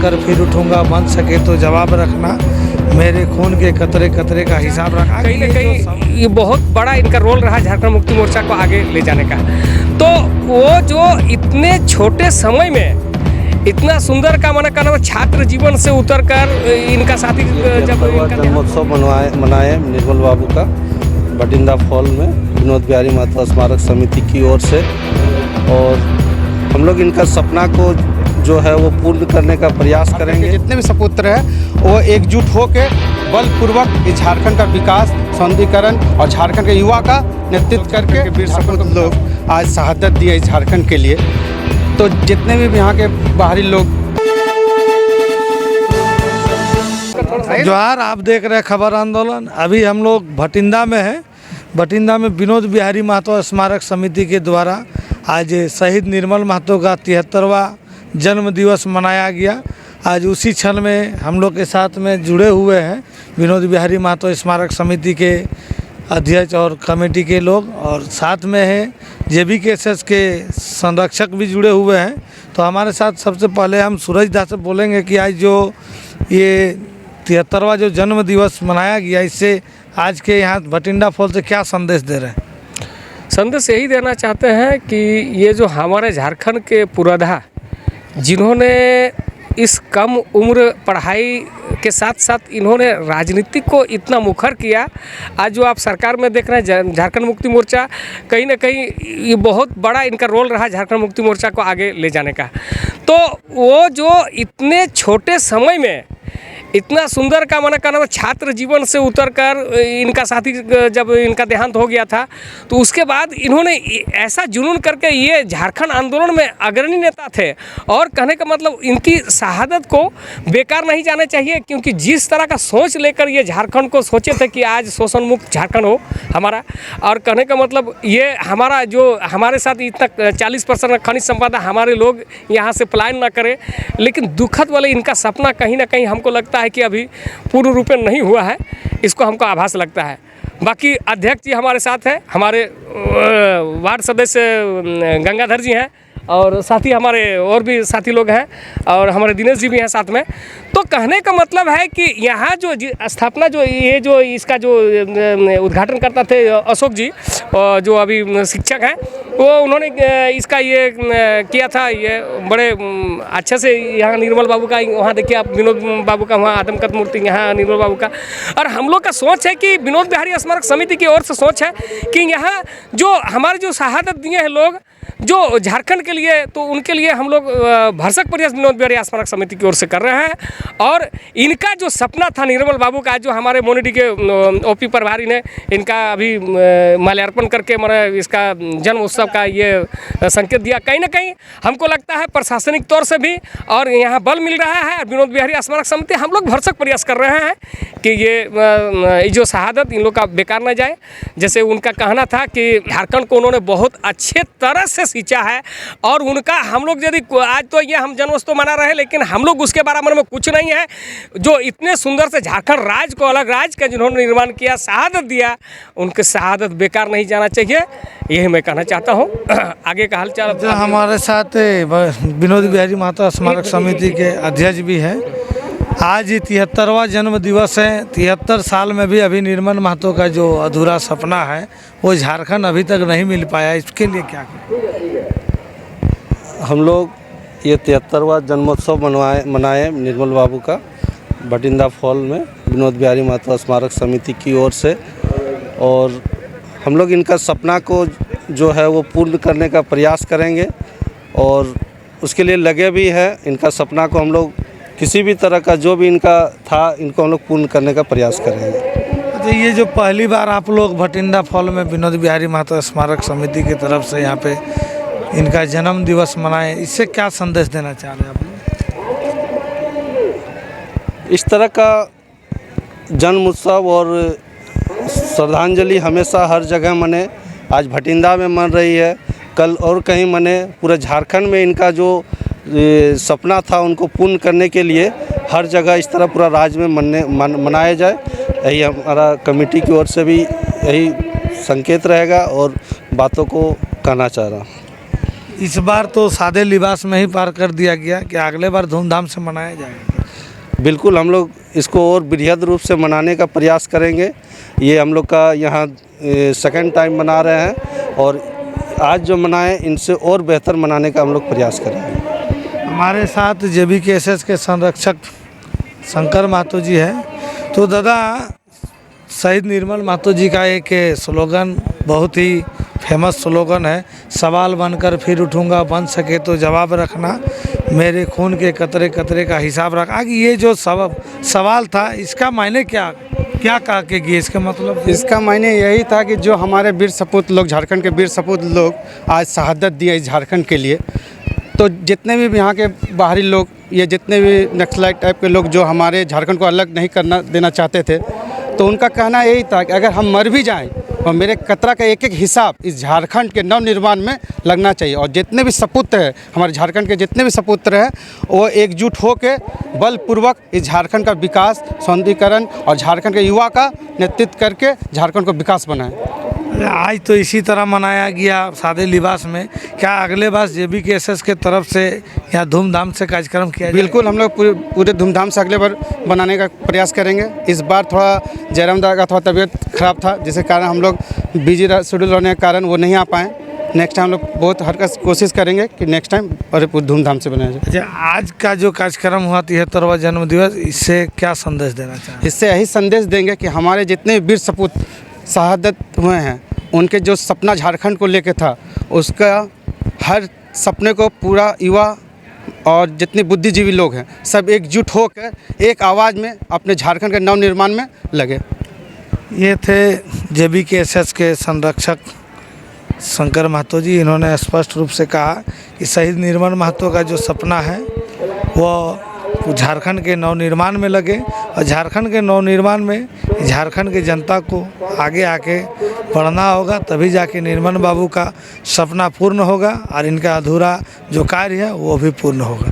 कर फिर उठूंगा, बन सके तो जवाब रखना, मेरे खून के कतरे कतरे का हिसाब रखना। कहीं न कहीं ये बहुत बड़ा इनका रोल रहा झारखंड मुक्ति मोर्चा को आगे ले जाने का। तो वो जो इतने छोटे समय में इतना सुंदर का कहना छात्र जीवन से उतर कर इनका साथी जब जन्मोत्सव मनाए निर्मल बाबू का बटिंदा फॉल में विनोद बिहारी महतो स्मारक समिति की ओर से, और हम लोग इनका सपना को जो है वो पूर्ण करने का प्रयास करेंगे। जितने भी सपुत्र हैं वो एकजुट होकर बलपूर्वक इस झारखंड का विकास, सौंदर्यीकरण और झारखंड के युवा का नेतृत्व करके वीर सपूत लोग आज शहादत दिए इस झारखंड के लिए। तो जितने भी यहाँ के बाहरी लोग, जोहार, आप देख रहे हैं खबर आंदोलन। अभी हम लोग भटिंडा में हैं। भटिंडा में विनोद बिहारी महतो स्मारक समिति के द्वारा आज शहीद निर्मल महतो का 73वां जन्म दिवस मनाया गया। आज उसी क्षण में हम लोग के साथ में जुड़े हुए हैं विनोद बिहारी महतो स्मारक समिति के अध्यक्ष और कमेटी के लोग, और साथ में है JBKSS के संरक्षक भी जुड़े हुए हैं। तो हमारे साथ सबसे पहले हम सूरज दा से बोलेंगे कि आज जो ये 73वां जो जन्म दिवस मनाया गया, इससे आज के यहाँ भटिंडा फॉल से क्या संदेश दे रहे हैं? संदेश यही देना चाहते हैं कि ये जो हमारे झारखंड के पुरोधा जिन्होंने इस कम उम्र पढ़ाई के साथ साथ इन्होंने राजनीति को इतना मुखर किया। आज जो आप सरकार में देख रहे हैं झारखंड मुक्ति मोर्चा, कहीं ना कहीं ये बहुत बड़ा इनका रोल रहा झारखंड मुक्ति मोर्चा को आगे ले जाने का। तो वो जो इतने छोटे समय में इतना सुंदर का कहना छात्र जीवन से उतर कर इनका साथी जब इनका देहांत हो गया था, तो उसके बाद इन्होंने ऐसा जुनून करके ये झारखंड आंदोलन में अग्रणी नेता थे। और कहने का मतलब इनकी शहादत को बेकार नहीं जाना चाहिए, क्योंकि जिस तरह का सोच लेकर ये झारखंड को सोचे थे कि आज शोषण मुक्त झारखंड हो हमारा, और कहने का मतलब ये हमारा जो हमारे साथ इतना 40% खनिज संपदा हमारे लोग यहाँ से पलायन ना करें, लेकिन दुखद वाले इनका सपना कहीं ना कहीं हमको लगता है कि अभी पूर्ण रूप में नहीं हुआ है, इसको हमको आभास लगता है। बाकी अध्यक्ष जी हमारे साथ हैं, हमारे वार्ड सदस्य गंगाधर जी हैं, और साथी हमारे और भी साथी लोग हैं, और हमारे दिनेश जी भी हैं साथ में। तो कहने का मतलब है कि यहाँ जो स्थापना जो ये जो इसका जो उद्घाटन करता थे अशोक जी, जो अभी शिक्षक हैं, वो उन्होंने इसका ये किया था, ये बड़े अच्छे से यहाँ निर्मल बाबू का, वहाँ देखिए आप विनोद बाबू का वहाँ आदमकद मूर्ति, यहाँ निर्मल बाबू का। और हम लोग का सोच है कि विनोद बिहारी स्मारक समिति की ओर से सोच है कि यहाँ जो हमारे जो शहादत दिए हैं लोग जो झारखंड के लिए, तो उनके लिए हम लोग भरसक प्रयास विनोद बिहारी स्मारक समिति की ओर से कर रहे हैं। और इनका जो सपना था निर्मल बाबू का, जो हमारे मोनिडी के OP प्रभारी ने इनका अभी माल्यार्पण करके मैंने इसका जन्म उत्सव का ये संकेत दिया। कहीं ना कहीं हमको लगता है प्रशासनिक तौर से भी और यहाँ बल मिल रहा है। विनोद बिहारी स्मारक समिति हम लोग भरसक प्रयास कर रहे हैं कि ये जो शहादत इन लोग का बेकार न जाए। जैसे उनका कहना था कि झारखंड को उन्होंने बहुत अच्छे तरह से सींचा है, और उनका हम लोग यदि आज तो ये हम जन्मोत्सव मना रहे हैं, लेकिन हम लोग उसके बारे में कुछ नहीं है। जो इतने सुंदर से झारखंड राज्य को अलग राज्य का जिन्होंने निर्माण किया, शहादत दिया, उनकी शहादत बेकार नहीं जाना चाहिए, यही मैं कहना चाहता हूँ। आगे का हालचाल हमारे साथ विनोद बिहारी महतो स्मारक समिति के अध्यक्ष भी हैं। आज 73वां जन्म दिवस है। 73 साल में भी अभी निर्मल महतो का जो अधूरा सपना है वो झारखंड अभी तक नहीं मिल पाया, इसके लिए क्या करें? हम लोग ये 73वां जन्मोत्सव मनाए निर्मल बाबू का बटिंदा फॉल में विनोद बिहारी महतो स्मारक समिति की ओर से, और हम लोग इनका सपना को जो है वो पूर्ण करने का प्रयास करेंगे, और उसके लिए लगे भी हैं। इनका सपना को हम लोग किसी भी तरह का जो भी इनका था, इनको हम लोग पूर्ण करने का प्रयास करेंगे। तो ये जो पहली बार आप लोग भटिंडा फॉल में विनोद बिहारी महतो स्मारक समिति की तरफ से यहाँ पे इनका जन्म दिवस मनाए, इससे क्या संदेश देना चाह रहे हैं आप लोग? इस तरह का जन्म उत्सव और श्रद्धांजलि हमेशा हर जगह मने। आज भटिंडा में मन रही है, कल और कहीं मने। पूरे झारखंड में इनका जो सपना था उनको पूर्ण करने के लिए हर जगह इस तरह पूरा राज्य में मनाया जाए, यही हमारा कमेटी की ओर से भी यही संकेत रहेगा और बातों को कहना चाह रहा हूँ। इस बार तो सादे लिबास में ही पार कर दिया गया कि अगले बार धूमधाम से मनाया जाएगा। बिल्कुल, हम लोग इसको और बृहद रूप से मनाने का प्रयास करेंगे। ये हम लोग का यहाँ सेकंड टाइम मना रहे हैं और आज जो मनाएं इनसे और बेहतर मनाने का हम लोग प्रयास करेंगे। हमारे साथ JBKSS के संरक्षक शंकर महतो जी हैं। तो दादा, शहीद निर्मल महतो जी का एक स्लोगन बहुत ही फेमस स्लोगन है, सवाल बनकर फिर उठूंगा, बन सके तो जवाब रखना, मेरे खून के कतरे कतरे का हिसाब रख। आगे ये जो सवाल था, इसका मायने क्या कहा कि इसका मतलब? इसका मायने यही था कि जो हमारे वीर सपूत लोग, झारखंड के वीर सपूत लोग आज शहादत दिए इस झारखंड के लिए, तो जितने भी यहाँ के बाहरी लोग, ये जितने भी नक्सलाइट टाइप के लोग जो हमारे झारखंड को अलग नहीं करना देना चाहते थे, तो उनका कहना यही था कि अगर हम मर भी जाएं और मेरे कतरा का एक एक हिसाब इस झारखंड के नवनिर्माण में लगना चाहिए। और जितने भी सपुत्र हैं, हमारे झारखंड के जितने भी सपुत्र हैं, वो एकजुट होकर बलपूर्वक इस झारखंड का विकास, सौंदर्यीकरण और झारखंड के युवा का नेतृत्व करके झारखंड को विकास बनाएं। आज तो इसी तरह मनाया गया सादे लिबास में, क्या अगले बार JBKSS के तरफ से यहाँ धूमधाम से कार्यक्रम किया जाएगा? बिल्कुल, हम लोग पूरे धूमधाम से अगले बार बनाने का प्रयास करेंगे। इस बार थोड़ा जयराम दादा का थोड़ा तबीयत खराब था, जिसके कारण हम लोग बिजी शेड्यूल होने के कारण वो नहीं आ पाए। नेक्स्ट टाइम हम लोग बहुत हर कोशिश करेंगे कि नेक्स्ट टाइम और पूरी धूमधाम से बनाया जाए। अच्छा, आज का जो कार्यक्रम हुआ 73वां जन्म दिवस, इससे क्या संदेश देना चाहें? इससे यही संदेश देंगे कि हमारे जितने वीर सपूत शहादत हुए हैं, उनके जो सपना झारखंड को लेके था, उसका हर सपने को पूरा युवा और जितने बुद्धिजीवी लोग हैं, सब एकजुट होकर एक आवाज़ में अपने झारखंड के नवनिर्माण में लगे। ये थे JBKSS के संरक्षक शंकर महतो जी। इन्होंने स्पष्ट रूप से कहा कि शहीद निर्मल महतो का जो सपना है वो झारखंड के नवनिर्माण में लगे, और झारखंड के नवनिर्माण में झारखंड के जनता को आगे आके बढ़ना होगा, तभी जाके निर्मल बाबू का सपना पूर्ण होगा और इनका अधूरा जो कार्य है वो भी पूर्ण होगा।